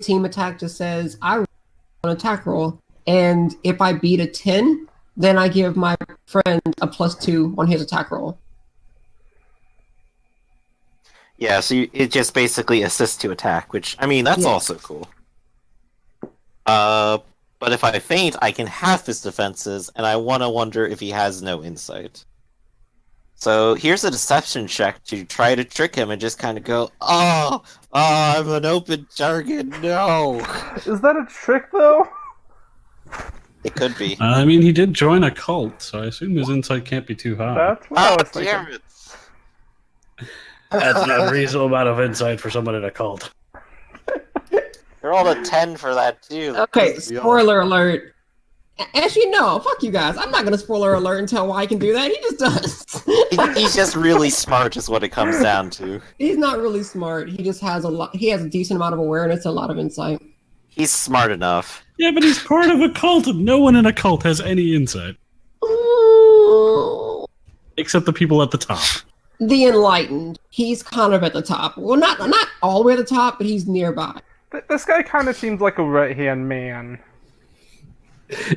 team attack just says I roll an attack roll, and if I beat a 10, then I give my friend a +2 on his attack roll. Yeah, so it just basically assists to attack, which, I mean, that's also cool. But if I faint, I can half his defenses, and I want to wonder if he has no insight. So here's a deception check to try to trick him and just kind of go, I'm an open target, no! Is that a trick, though? It could be. I mean, he did join a cult, so I assume his insight can't be too high. That's what I was thinking. Damn it! That's an unreasonable amount of insight for someone in a cult. You're all a 10 for that, too. Okay, spoiler alert. As you know, fuck you guys. I'm not going to spoiler alert and tell why he can do that. He just does. He's just really smart is what it comes down to. He's not really smart. He just has he has a decent amount of awareness and a lot of insight. He's smart enough. Yeah, but he's part of a cult, and no one in a cult has any insight. Ooh. Except the people at the top. The enlightened. He's kind of at the top. Well, not all the way at the top, but he's nearby. This guy kind of seems like a right-hand man.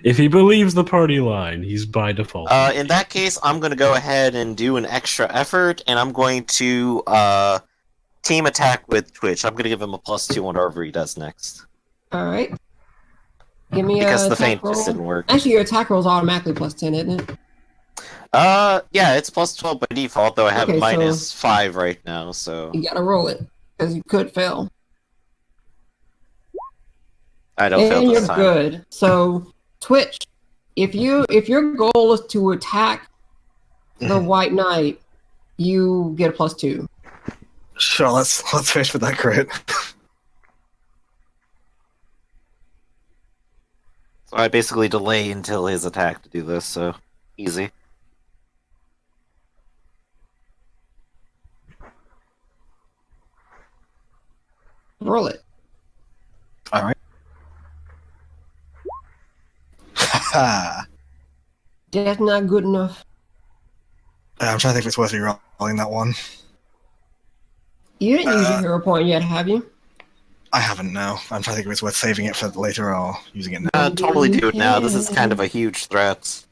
If he believes the party line, he's by default. In that case, I'm going to go ahead and do an extra effort, and I'm going to team attack with Twitch. I'm going to give him a +2 on whatever he does next. All right. Give me because a the attack feint roll. just didn't work. Actually, your attack roll is automatically +10, isn't it? Yeah, it's +12 by default, though I have Okay, -5 right now, so You gotta roll it, because you could fail. I don't fail And this you're time. good. So, Twitch, if your goal is to attack the White Knight, you get a +2. Sure, let's fish for that crit. So I basically delay until his attack to do this, so easy. Roll it. All right. Ha! That's not good enough. I'm trying to think if it's worth re-rolling that one. You didn't use your hero point yet, have you? I haven't, no. I'm trying to think if it's worth saving it for later or using it now. Totally do it now. This is kind of a huge threat.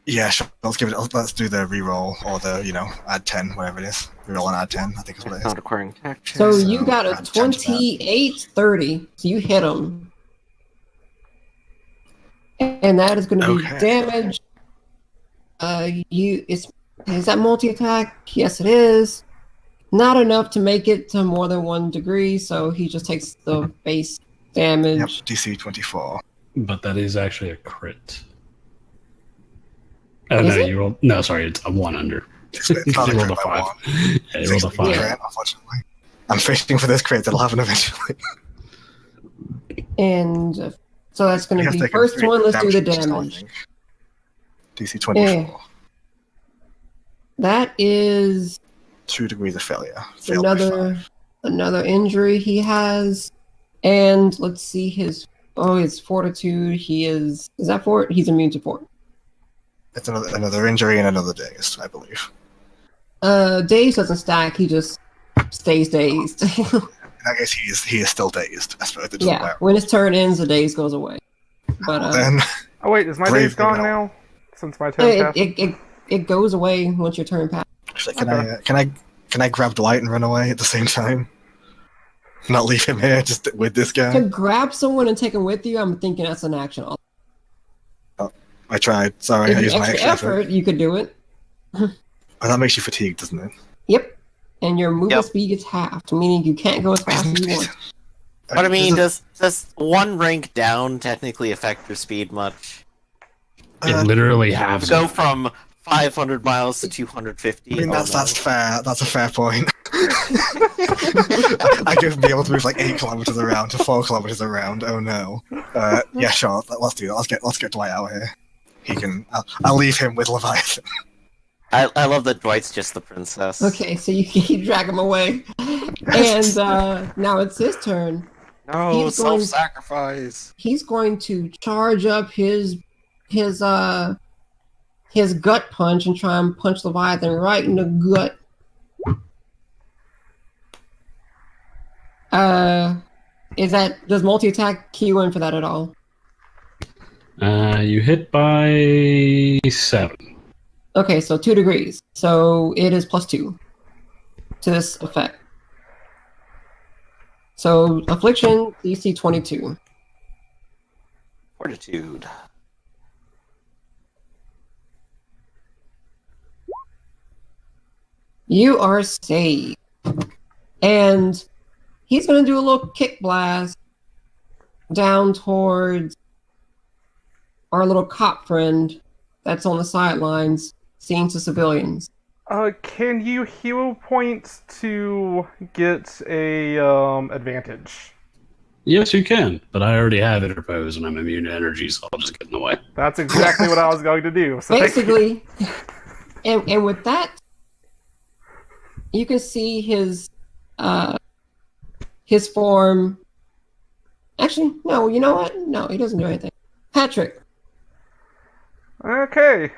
Yeah, sure. Let's do the re-roll or the, add 10, whatever it is. Re-roll and add 10, I think is what it is. Not acquiring attack. So you got a add 10 to that. 28-30. So you hit him. And that is going to be Okay. damage. Is that multi-attack? Yes, it is. Not enough to make it to more than 1 degree, so he just takes the base damage. Yep, DC 24. But that is actually a crit. Is No, it? you rolled. No, sorry, it's a 1 under. It's not a You rolled crit a by 5. one. Yeah, you rolled a It's 5. crit, unfortunately. I'm fishing for this crit. It'll happen eventually. And so that's going You to have be to take a first 3 one. Let's do the damage, I damage. think. DC 24. That is 2 degrees of failure. Failed by 5. another injury he has. And let's see his fortitude. Is that fort? He's immune to fort. It's another injury and another dazed, I believe. Dazed doesn't stack. He just stays dazed. In that case, he is still dazed. I suppose it doesn't Yeah, matter. when his turn ends, the daze goes away. But Then, Oh wait, is my Brave days gone girl. now? Since my turn passed? it goes away once your turn passes. actually, can I grab Dwight and run away at the same time? Not leave him here just with this To guy? grab someone and take them with you, I'm thinking that's an action. I tried. Sorry, I If used you my extra extra effort. you could do it. Oh, that makes you fatigued, doesn't it? Yep. And your movement Yep. speed gets halved, meaning you can't go as fast as you want. But I mean, does one rank down technically affect your speed much? It literally halves Go it. from 500 miles to 250. I mean, Oh, that's fair. That's a fair point. I could be able to move like 8 kilometers around to 4 kilometers around. Oh no. Yeah, sure. Let's do that. Let's get Dwight out here. He can. I'll leave him with Leviathan. I love that Dwight's just the princess. Okay, so you drag him away. And now it's his turn. No, He's going- self-sacrifice. He's going to charge up his gut punch and try and punch Leviathan right in the gut. does multi-attack key you in for that at all? You hit by 7. Okay, so 2 degrees. So it is +2 to this effect. So affliction DC 22. Fortitude. You are saved. And he's going to do a little kick blast down towards our little cop friend that's on the sidelines, seeing to civilians. Can you hero point to get a advantage? Yes, you can, but I already have interpose and I'm immune to energy, so I'll just get in the way. That's exactly what I was going to do. So Basically, and with that, you can see his form. Actually, no. You know what? No, he doesn't do anything. Patrick. Okay.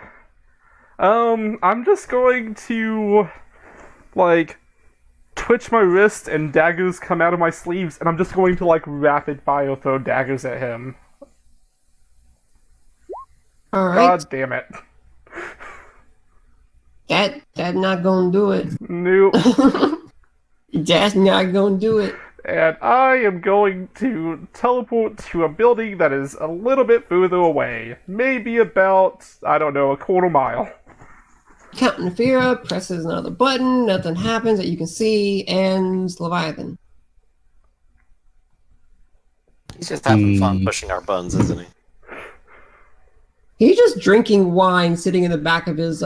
I'm just going to, like, twitch my wrist and daggers come out of my sleeves, and I'm just going to, like, rapid fire throw daggers at him. All right. God damn it. That not gonna do it. Nope. That's not gonna do it. And I am going to teleport to a building that is a little bit further away. Maybe about, I don't know, a quarter mile. Captain Fira presses another button. Nothing happens that you can see. And Leviathan. He's just having fun pushing our buttons, isn't he? He's just drinking wine, sitting in the back of his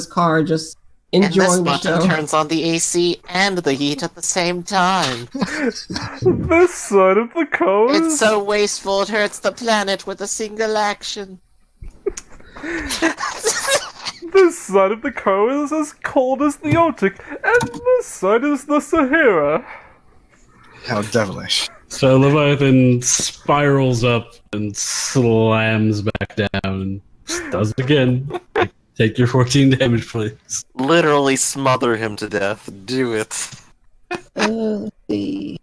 car, just enjoying the and this show. button turns on the AC and the heat at the same time. The son of the coast. It's so wasteful it hurts the planet with a single action. The sun of the coast is as cold as the Arctic, and the sun is the Sahara. How devilish. So Leviathan spirals up and slams back down and does it again. Take your 14 damage, please. Literally smother him to death. Do it. Let's see.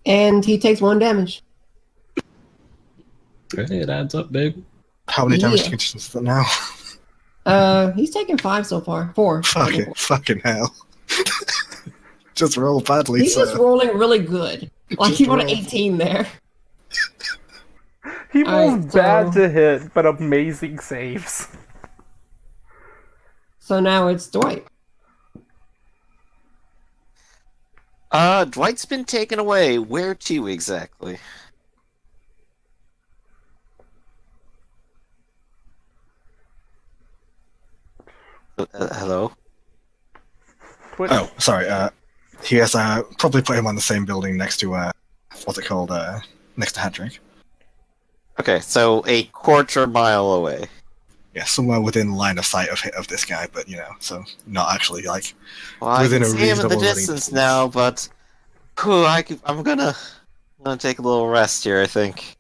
And he takes 1 damage. Hey, it adds up, babe. How many damage Yeah. conditions is that now? He's taken 5 so far. 4. Fucking hell. Just roll badly, He's sir. just rolling really good. Like Just he got an roll. 18 there. He rolls Alright, bad so- to hit, but amazing saves. So now it's Dwight. Dwight's been taken away. Where to exactly? Hello? Twitch. Oh, sorry. He has probably put him on the same building next to what's it called? Next to Hadrick. Okay, so a quarter mile away. Yeah, somewhere within line of sight of this guy, but so not actually like Well, I within can a see him in the reasonable running distance distance. now, but whew, I'm gonna take a little rest here, I think.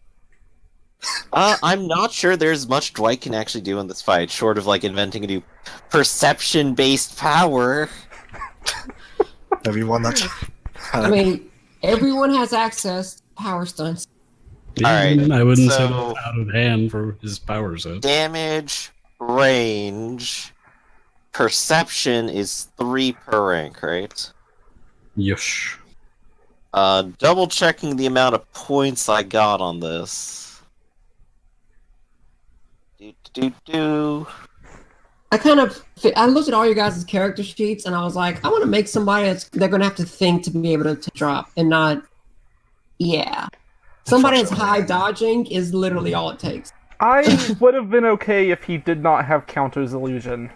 I'm not sure there's much Dwight can actually do in this fight, short of like inventing a new perception-based power. everyone that. I mean, everyone has access to power stunts. Alright, I wouldn't say so- that's out of hand for his power set. Damage, range, perception is 3 per rank, right? Yush. Double checking the amount of points I got on this. Do. I looked at all your guys' character sheets and I was like, I want to make somebody they're going to have to think to be able to drop and not, yeah. Somebody that's high dodging is literally all it takes. I would have been okay if he did not have Counter's illusion.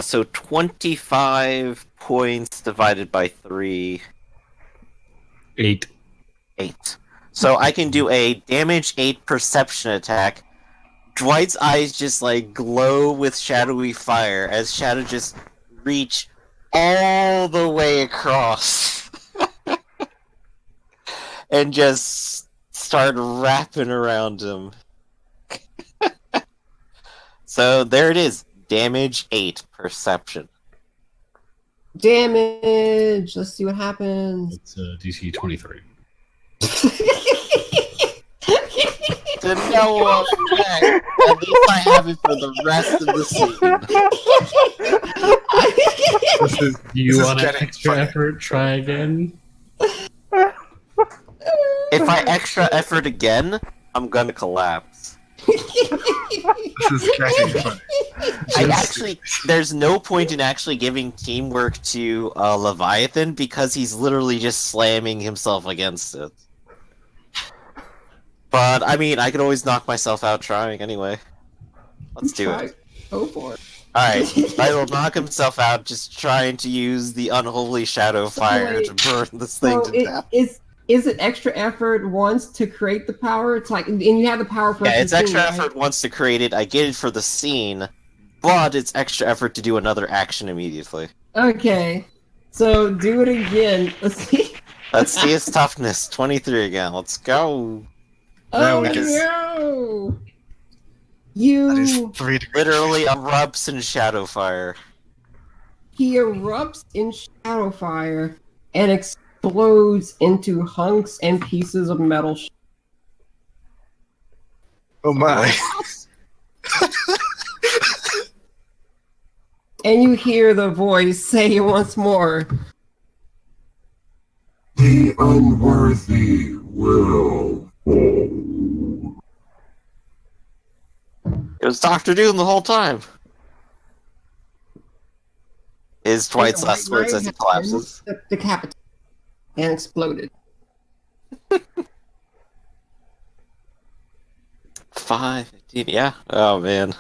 So 25 points divided by 3, 8. 8. So I can do a damage 8 perception attack. Dwight's eyes just like glow with shadowy fire as Shadow just reach all the way across and just start wrapping around him. So there it is. damage 8, perception. Damage. Let's see what happens. It's DC 23. To no effect. At least I have it for the rest of the scene. Do you This is want an getting extra funny. effort? Try again. If I extra effort again, I'm gonna collapse. This is getting funny. There's no point in actually giving teamwork to Leviathan because he's literally just slamming himself against it. But, I mean, I could always knock myself out trying anyway. Let's do it. Go for it. Alright, I will knock himself out just trying to use the unholy shadow fire to burn this thing So to death. is it extra effort once to create the power? It's like, and you have the power for Yeah, it's extra right? effort once to create it. I get it for the scene, but it's extra effort to do another action immediately. Okay, so do it again. Let's see. Let's see his toughness. 23 again. Let's go. Oh that is- no! That is You 3 degrees. Literally erupts in shadow fire. he erupts in shadow fire and explodes into hunks and pieces of metal. Oh my. And you hear the voice say it once more. The unworthy will fall. It was Dr. Doom the whole time. His Dwight's last words as he collapses. Decapitated and exploded. 5, 15, yeah. Oh man.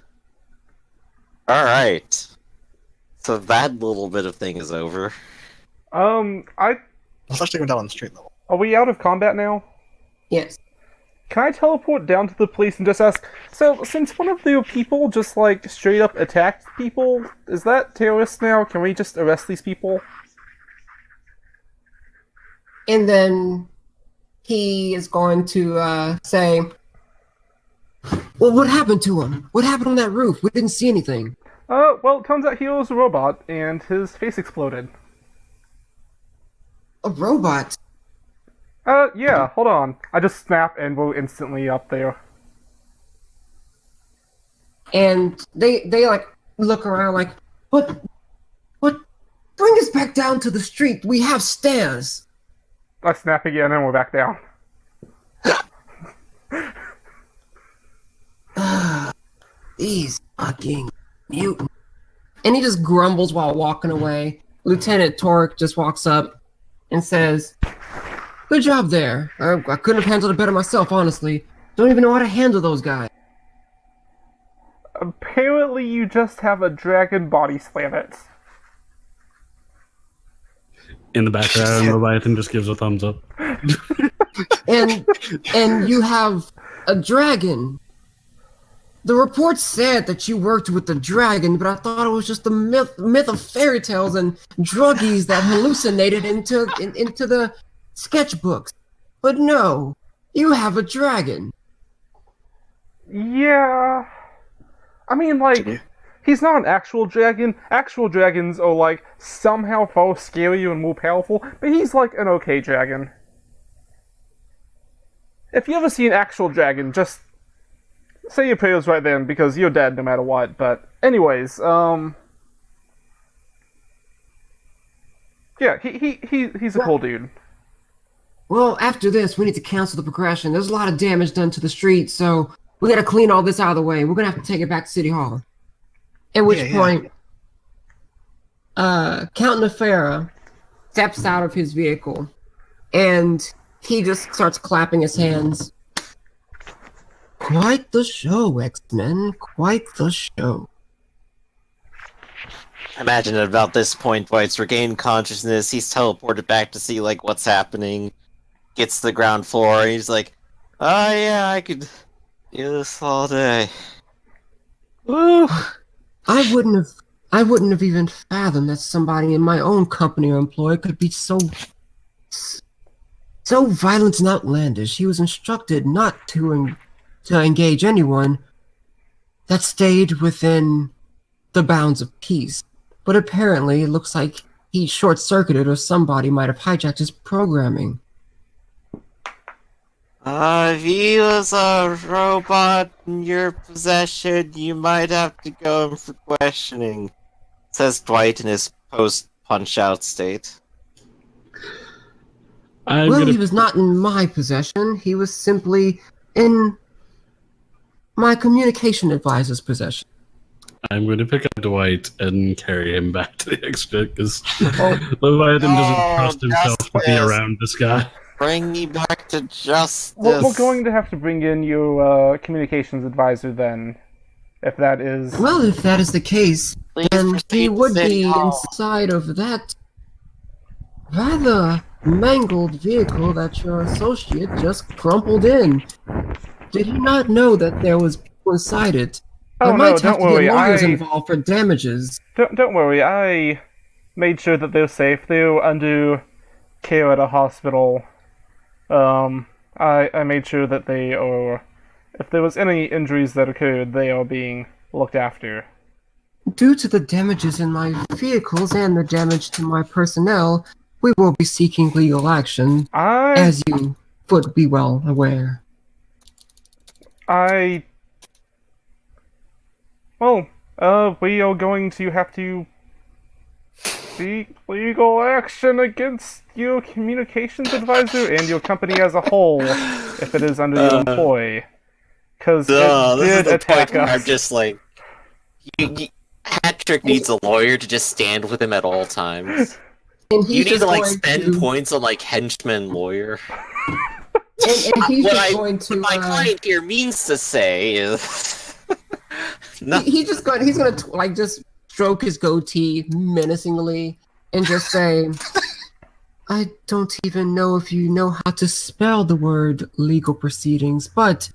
Alright. So that little bit of thing is over. Let's actually go down on the street level. Are we out of combat now? Yes. Can I teleport down to the police and just ask, so, since one of the people just, like, straight up attacked people, is that terrorists now? Can we just arrest these people? And then he is going to say, well, what happened to him? What happened on that roof? We didn't see anything. Well, it turns out he was a robot, and his face exploded. A robot? Yeah, hold on. I just snap and we're instantly up there. And they like look around like, what? Bring us back down to the street. We have stairs. I snap again and we're back down. These fucking mutants. And he just grumbles while walking away. Lieutenant Torque just walks up and says, good job there. I couldn't have handled it better myself, honestly. Don't even know how to handle those guys. Apparently you just have a dragon body slam it. In the background, Leviathan just gives a thumbs up. And you have a dragon. The report said that you worked with the dragon, but I thought it was just the myth of fairy tales and druggies that hallucinated into the sketchbooks. But no, you have a dragon. Yeah. I mean, like, he's not an actual dragon. Actual dragons are, like, somehow far scarier and more powerful, but he's, like, an okay dragon. If you ever see an actual dragon, just say your prayers right then, because you're dead no matter what. But, anyways, yeah, he's a cool dude. Well, after this, we need to cancel the progression. There's a lot of damage done to the street, so we gotta clean all this out of the way. We're gonna have to take it back to City Hall. At which point, Count Nefera steps out of his vehicle, and he just starts clapping his hands. Quite the show, X-Men. Quite the show. Imagine at about this point, Dwight's regained consciousness, he's teleported back to see, like, what's happening, gets to the ground floor, and he's like, oh yeah, I could do this all day. Woo! I wouldn't have even fathomed that somebody in my own company or employ could be so violent and outlandish. He was instructed not to engage anyone that stayed within the bounds of peace. But apparently, it looks like he short-circuited or somebody might have hijacked his programming. If he was a robot in your possession, you might have to go in for questioning, says Dwight in his post-punch-out state. Well, he was not in my possession. He was simply in my communication advisor's possession. I'm going to pick up Dwight and carry him back to the exit because Leviathan doesn't trust himself to be around this guy. Bring me back to justice. We're going to have to bring in your communications advisor then, if that is... Well, if that is the case, Please then proceed he to would City be Hall. inside of that rather mangled vehicle that your associate just crumpled in. Did he not know that there was people inside it? Oh, I might no, have don't to worry, get lawyers I- involved for damages. Don't worry, I made sure that they're safe. They're under care at a hospital. I made sure that they are... If there was any injuries that occurred, they are being looked after. Due to the damages in my vehicles and the damage to my personnel, we will be seeking legal action, as you would be well aware. Well, we are going to have to seek legal action against your communications advisor and your company as a whole, if it is under your employ. Because This it is did the attack point where I'm us. just like, Patrick needs a lawyer to just stand with him at all times. And You he's need just to like going spend to, points on like henchman lawyer. and he's What just I- going to. My client here means to say is, no, He's gonna like just stroke his goatee menacingly and just say, "I don't even know if you know how to spell the word legal proceedings, but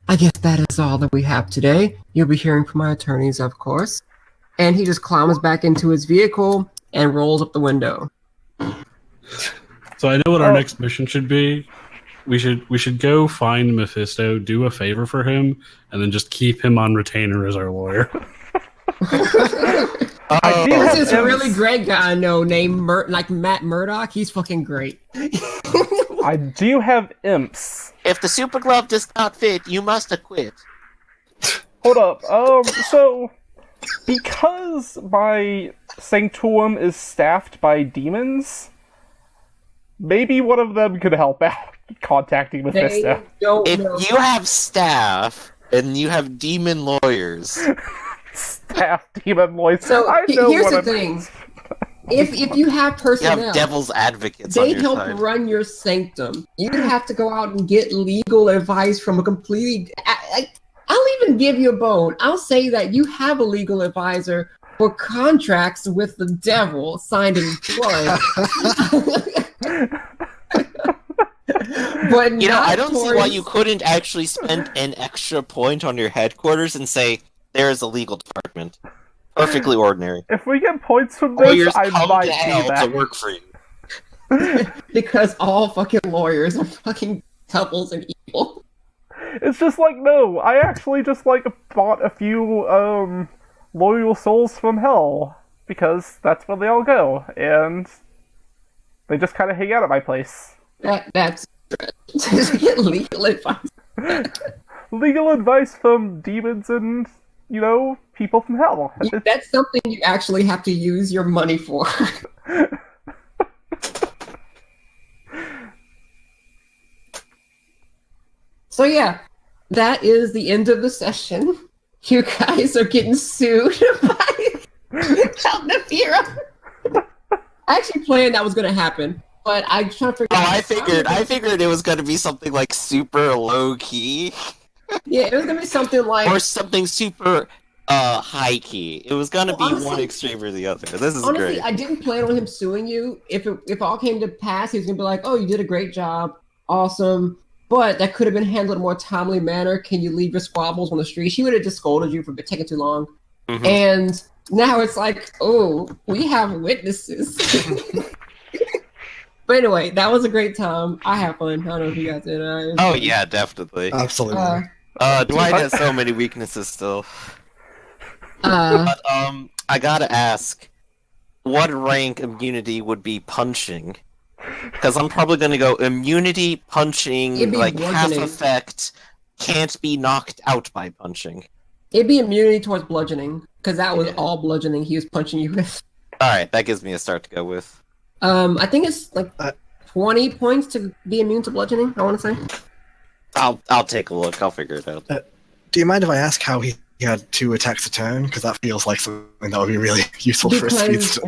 I guess that is all that we have today. You'll be hearing from my attorneys, of course." And he just climbs back into his vehicle and rolls up the window. So I know what our next mission should be. We should go find Mephisto, do a favor for him, and then just keep him on retainer as our lawyer. I do There's have this imps. really great guy I know named like Matt Murdock. He's fucking great. I do have imps. if the super glove does not fit, you must acquit. Hold up. So because my sanctuary is staffed by demons, maybe one of them could help out contacting They Mephisto. don't If know. you have staff and you have demon lawyers, Staff demon lawyers. So I know here's what the I'm- thing: if you have you personnel, have devil's advocates on they your help side. run your sanctum. You have to go out and get legal advice from a completely. I'll even give you a bone. I'll say that you have a legal advisor for contracts with the devil signed in blood. But You know, not I don't see why towards- you couldn't actually spend an extra point on your headquarters and say, there is a legal department. Perfectly ordinary. If we get points from this, Lawyers I come might to do hell that. to work for you. because all fucking lawyers are fucking devils and evil. It's just like, no, I actually just like bought a few loyal souls from hell because that's where they all go, and they just kind of hang out at my place. That's to get legal advice. Legal advice from demons and, you know, people from hell. That's something you actually have to use your money for. So yeah, that is the end of the session. You guys are getting sued by Calnafira. I actually planned that was going to happen, but I was trying to figure Oh, out. I figured it was gonna be something like super low key. Yeah, it was going to be something like. Or something super high key. It was gonna be Honestly- one extreme or the other. This is Honestly, great. I didn't plan on him suing you. If all came to pass, he was gonna be like, "Oh, you did a great job, awesome." But that could have been handled in a more timely manner. Can you leave your squabbles on the street? She would have just scolded you for taking too long. Mhm. And now it's like, oh, we have witnesses. But anyway, that was a great time. I had fun. I don't know if you guys did. Oh yeah, definitely. Absolutely. Uh, Dwight has so many weaknesses still. But I gotta ask, what rank immunity would be punching? Because I'm probably gonna go immunity punching, It'd be like half bludgeoning. effect, can't be knocked out by punching. It'd be immunity towards bludgeoning, because that was Yeah. all bludgeoning he was punching you with. All right, that gives me a start to go with. I think it's like 20 points to be immune to bludgeoning, I want to say. I'll take a look. I'll figure it out. Do you mind if I ask how he had 2 attacks a turn? Because that feels like something that would be really useful for a speedster.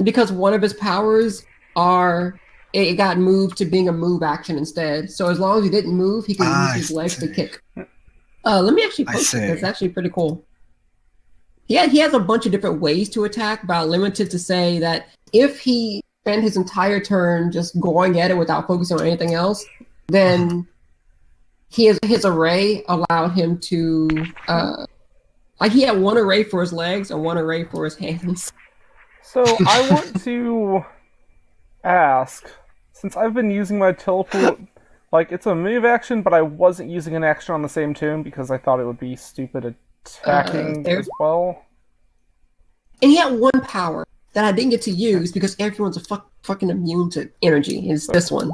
Because one of his powers are it got moved to being a move action instead. So as long as he didn't move, he could use his legs to kick. Let me actually post it. It's actually pretty cool. Yeah, he has a bunch of different ways to attack, but I'm limited to say that if he spent his entire turn just going at it without focusing on anything else, then his array allowed him to like he had one array for his legs and one array for his hands. So I want to ask, since I've been using my teleport, like it's a move action, but I wasn't using an action on the same turn because I thought it would be stupid attacking as well. And he had one power that I didn't get to use because everyone's fucking immune to energy. Is this one?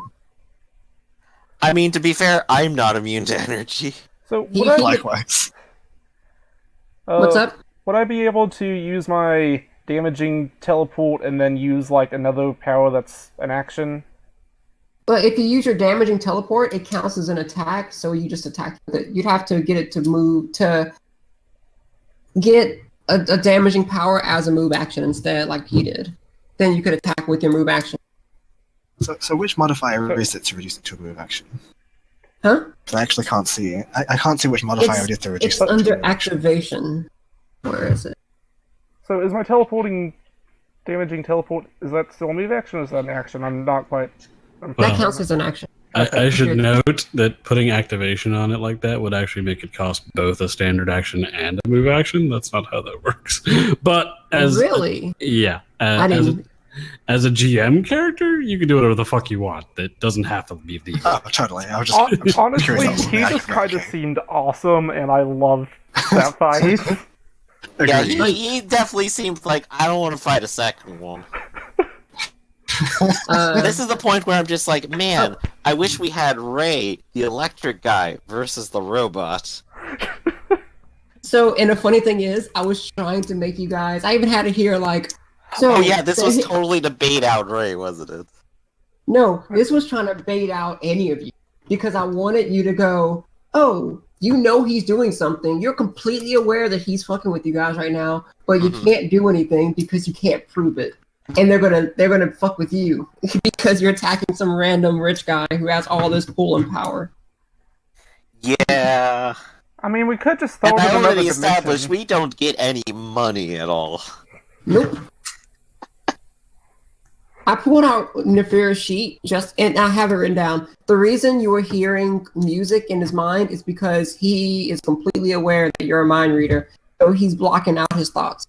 I mean, to be fair, I'm not immune to energy. So would I, Likewise. What's up? Would I be able to use my damaging teleport and then use like another power that's an action? But if you use your damaging teleport, it counts as an attack, so you just attack with it. You'd have to get it to move to get a damaging power as a move action instead, like he did. Then you could attack with your move action. So which modifier is it to reduce it to a move action? Huh? 'Cause I actually can't see it. I can't see which modifier it is to reduce It's it to a under move action. activation. Where is it? So is my damaging teleport, is that still a move action or is that an action? I'm not quite... That Well, counts as an action. I should note that putting activation on it like that would actually make it cost both a standard action and a move action. That's not how that works. But as Really? yeah, I didn't. as a GM character, you can do whatever the fuck you want. It doesn't have to be the. Oh, totally. I was just I'm just Honestly, curious about he something I just can kind of replicate. seemed awesome, and I loved that fight. Yeah, Agreed. he definitely seemed like I don't want to fight a second one. This is the point where I'm just like, man, I wish we had Ray, the electric guy, versus the robot. So, and the funny thing is, I was trying to make you guys. I even had it here, like. So, Oh yeah, this so was he- totally to bait out Ray, wasn't it? No, this was trying to bait out any of you because I wanted you to go, oh, you know he's doing something. You're completely aware that he's fucking with you guys right now, but you Mhm. can't do anything because you can't prove it. And they're gonna fuck with you because you're attacking some random rich guy who has all this pull and power. Yeah. I mean, we could just throw And it in I another already established dimension. we don't get any money at all. Nope. I pulled out Nefira's sheet and I have it written down. The reason you are hearing music in his mind is because he is completely aware that you're a mind reader, so he's blocking out his thoughts.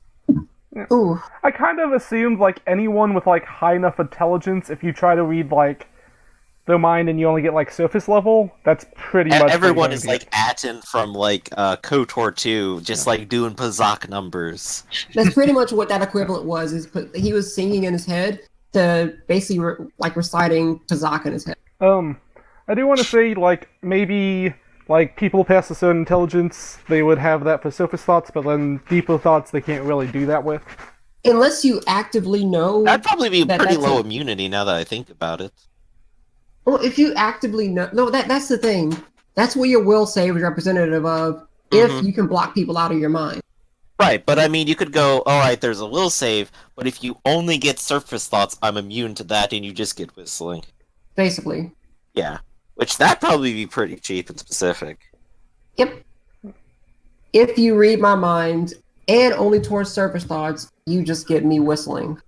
Yeah. Ooh, I kind of assumed, like, anyone with, like, high enough intelligence, if you try to read, like, their mind and you only get, like, surface level, that's pretty much what Everyone you're is Mm-hmm. gonna like Atten from like KOTOR 2, just like doing Pazak numbers. that's pretty much what that equivalent was. He was singing in his head to basically like reciting Pazak in his head. get. I do want to say, like, maybe, like, people past a certain intelligence, they would have that for surface thoughts, but then deeper thoughts they can't really do that with. Unless you actively know. That'd probably be That- pretty that's low it. immunity now that I think about it. Well, if you actively know, no, that's the thing. That's what your will save is representative of. If Mhm. you can block people out of your mind. Right, but I mean, you could go, alright, there's a will save, but if you only get surface thoughts, I'm immune to that, and you just get whistling. Basically. Yeah. Which, that'd probably be pretty cheap and specific. Yep. If you read my mind and only towards surface thoughts, you just get me whistling.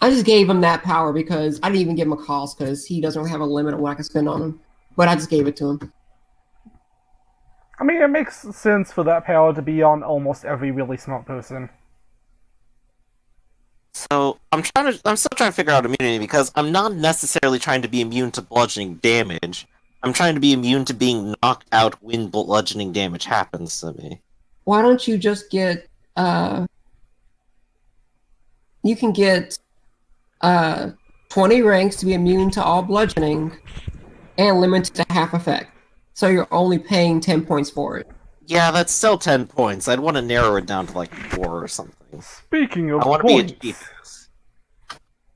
I just gave him that power because I didn't even give him a cost because he doesn't have a limit on what I can spend on him. But I just gave it to him. I mean, it makes sense for that power to be on almost every really smart person. So, I'm still trying to figure out immunity, because I'm not necessarily trying to be immune to bludgeoning damage. I'm trying to be immune to being knocked out when bludgeoning damage happens to me. why don't you just get you can get 20 ranks to be immune to all bludgeoning and limited to half effect. So you're only paying 10 points for it. Yeah, that's still 10 points. I'd want to narrow it down to like 4 or something. Speaking of I want to be a points, genius.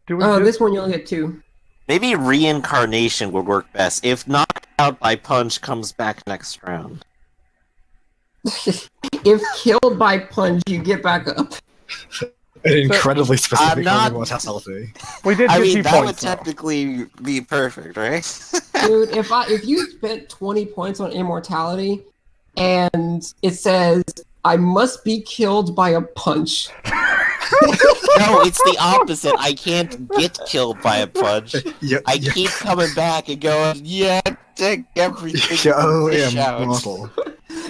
do we Oh, just- this one you only get 2. Maybe reincarnation would work best. If knocked out by punch, comes back next round. If killed by punch, you get back up. An incredibly specific not- immortality. we did I get mean, 2 that would points. though. technically be perfect, right? Dude, if you spent 20 points on immortality and it says I must be killed by a punch. No, it's the opposite. I can't get killed by a punch. Yeah, I keep coming back and going, yeah, take everything. you're only Fish out. immortal.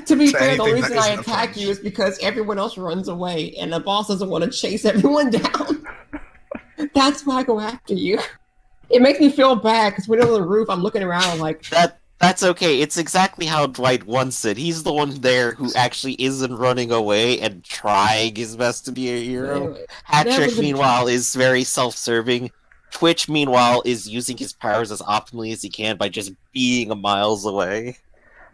To be So fair, the only anything that reason I isn't a attack punch. you is because everyone else runs away and the boss doesn't want to chase everyone down. That's why I go after you. It makes me feel bad because when I'm on the roof, I'm looking around like, That's okay. It's exactly how Dwight wants it. He's the one there who actually isn't running away and trying his best to be a hero. anyway, that Hattrick, was a- meanwhile, is very self-serving. Twitch, meanwhile, is using his powers as optimally as he can by just being miles away.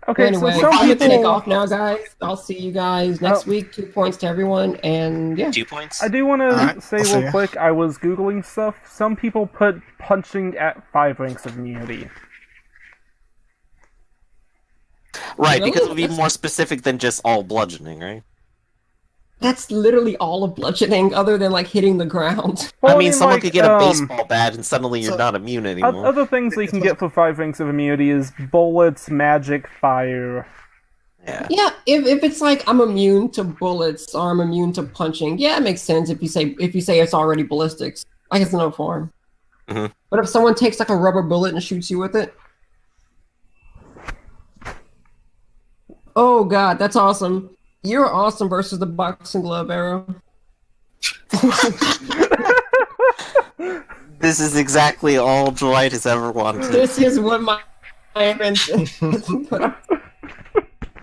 Okay, anyway, so some I'm gonna take people. off now, guys. I'll see you guys next week. 2 points to everyone, and yeah. 2 points? I do want to Alright, say I'll see real ya. quick, I was googling stuff. Some people put punching at 5 ranks of immunity. Right, Really? because it would be That's- more specific than just all bludgeoning, right? That's literally all of bludgeoning, other than like hitting the ground. Well, I mean, someone like, could get a baseball bat and suddenly you're so- not immune anymore. Other things that you can get for 5 ranks of immunity is bullets, magic, fire. Yeah. Yeah, if it's like I'm immune to bullets or I'm immune to punching, yeah, it makes sense if you say it's already ballistics. Like it's no form. Mhm. But if someone takes like a rubber bullet and shoots you with it, oh god, that's awesome. You're awesome versus the boxing glove arrow. This is exactly all Dwight has ever wanted. This is what my invention.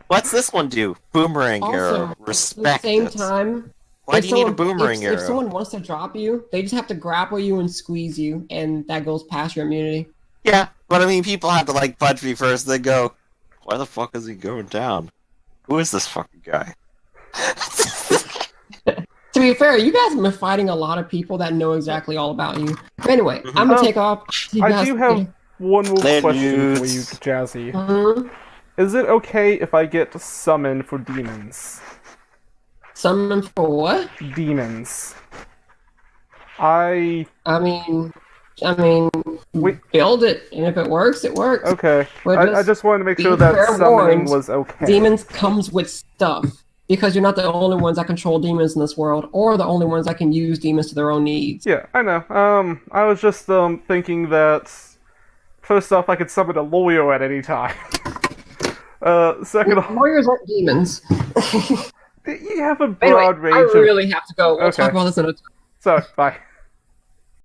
What's this one do? Boomerang arrow. Also, Respect at the same it. time, Why if do you need a someone- boomerang if arrow? someone wants to drop you, they just have to grapple you and squeeze you, and that goes past your immunity. Yeah, but I mean, people have to like punch me first, then go, why the fuck is he going down? Who is this fucking guy? To be fair, you guys have been fighting a lot of people that know exactly all about you. Anyway, I'm gonna Oh, take off. You I guys- do have one more Let question for loose. you, Jazzy. Mhm. Is it okay if I get summoned for demons? Summon for what? Demons. I... I mean, Wait. build it, and if it works, it works. Okay. But I just wanted to make be sure that fair summoning warned, was okay. Demons comes with stuff because you're not the only ones that control demons in this world, or the only ones that can use demons to their own needs. Yeah, I know. I was just thinking that first off, I could summon a lawyer at any time. Second off, Warriors aren't demons. you have a Anyway, broad I range of. really have to go. We'll Okay. talk about this another time. Sorry, bye.